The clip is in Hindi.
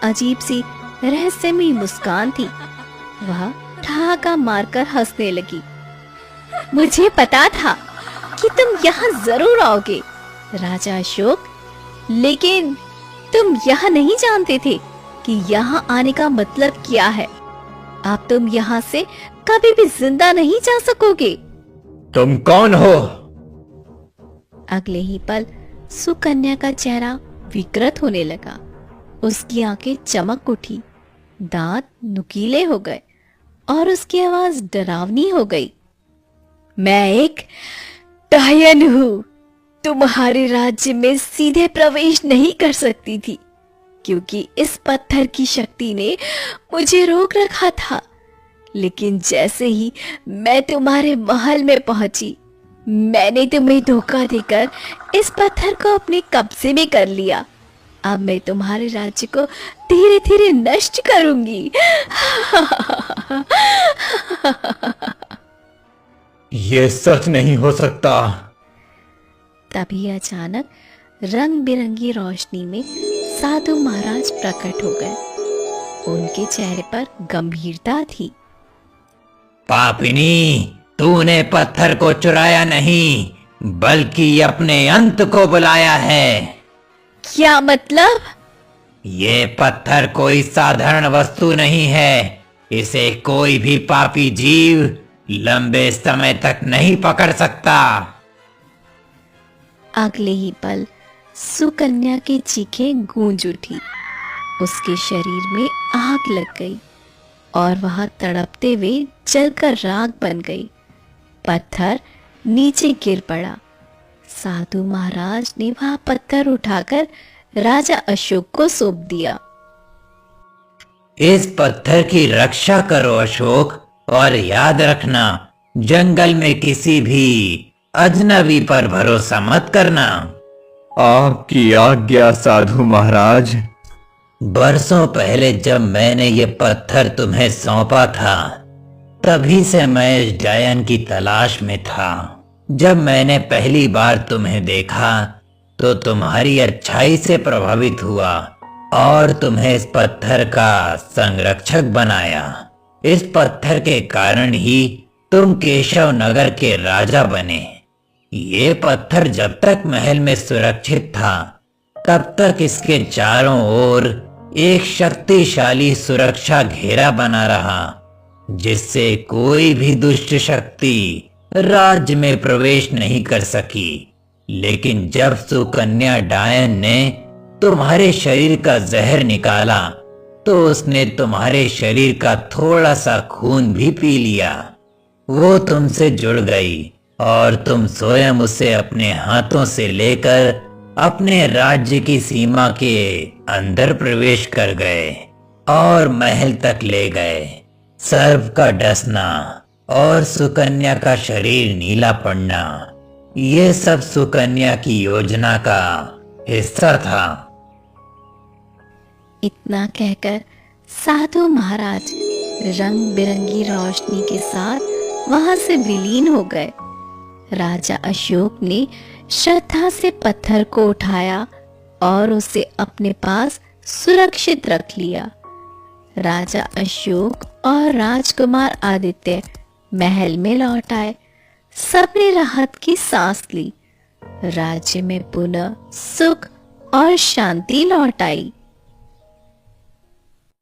अजीब सी रहस्यमयी मुस्कान थी। वह ठहाका मारकर हंसने लगी। मुझे पता था कि तुम यहाँ जरूर आओगे राजा अशोक, लेकिन तुम यह नहीं जानते थे कि यहाँ आने का मतलब क्या है। अब तुम यहाँ से कभी भी जिंदा नहीं जा सकोगे। तुम कौन हो? अगले ही पल सुकन्या का चेहरा विकृत होने लगा। उसकी आंखें चमक उठी, दांत नुकीले हो गए और उसकी आवाज डरावनी हो गई। मैं एक डायन हूँ। तुम्हारे राज्य में सीधे प्रवेश नहीं कर सकती थी क्योंकि इस पत्थर की शक्ति ने मुझे रोक रखा था। लेकिन जैसे ही मैं तुम्हारे महल में पहुंची, मैंने तुम्हें धोखा देकर इस पत्थर को अपने कब्जे में कर लिया। अब मैं तुम्हारे राज्य को धीरे धीरे नष्ट करूंगी। ये सच नहीं हो सकता। तभी अचानक रंग बिरंगी रोशनी में साधु महाराज प्रकट हो गए। उनके चेहरे पर गंभीरता थी। पापिनी, तूने पत्थर को चुराया नहीं, बल्कि अपने अंत को बुलाया है। क्या मतलब? ये पत्थर कोई साधारण वस्तु नहीं है। इसे कोई भी पापी जीव लंबे समय तक नहीं पकड़ सकता। अगले ही पल सुकन्या की चीखें गूंज उठी। उसके शरीर में आग लग गई और वह तड़पते हुए जलकर राख बन गई। पत्थर नीचे गिर पड़ा। साधु महाराज ने वह पत्थर उठाकर राजा अशोक को सौंप दिया। इस पत्थर की रक्षा करो अशोक, और याद रखना, जंगल में किसी भी अजनबी पर भरोसा मत करना। आपकी आज्ञा साधु महाराज। बरसों पहले जब मैंने ये पत्थर तुम्हें सौंपा था, तभी से मैं इस डायन की तलाश में था। जब मैंने पहली बार तुम्हें देखा तो तुम्हारी अच्छाई से प्रभावित हुआ और तुम्हें इस पत्थर का संरक्षक बनाया। इस पत्थर के कारण ही तुम केशव नगर के राजा बने। ये पत्थर जब तक महल में सुरक्षित था, तब तक इसके चारों ओर एक शक्तिशाली सुरक्षा घेरा बना रहा, जिससे कोई भी दुष्ट शक्ति राज्य में प्रवेश नहीं कर सकी। लेकिन जब सुकन्या डायन ने तुम्हारे शरीर का जहर निकाला, तो उसने तुम्हारे शरीर का थोड़ा सा खून भी पी लिया। वो तुमसे जुड़ गई और तुम स्वयं उसे अपने हाथों से लेकर अपने राज्य की सीमा के अंदर प्रवेश कर गए और महल तक ले गए। सर्प का डसना और सुकन्या का शरीर नीला पड़ना, ये सब सुकन्या की योजना का हिस्सा था। इतना कहकर साधु महाराज रंग बिरंगी रोशनी के साथ वहां से विलीन हो गए। राजा अशोक ने श्रद्धा से पत्थर को उठाया और उसे अपने पास सुरक्षित रख लिया। राजा अशोक और राजकुमार आदित्य महल में लौट आए। सबने राहत की सांस ली। राज्य में पुनः सुख और शांति लौट आई।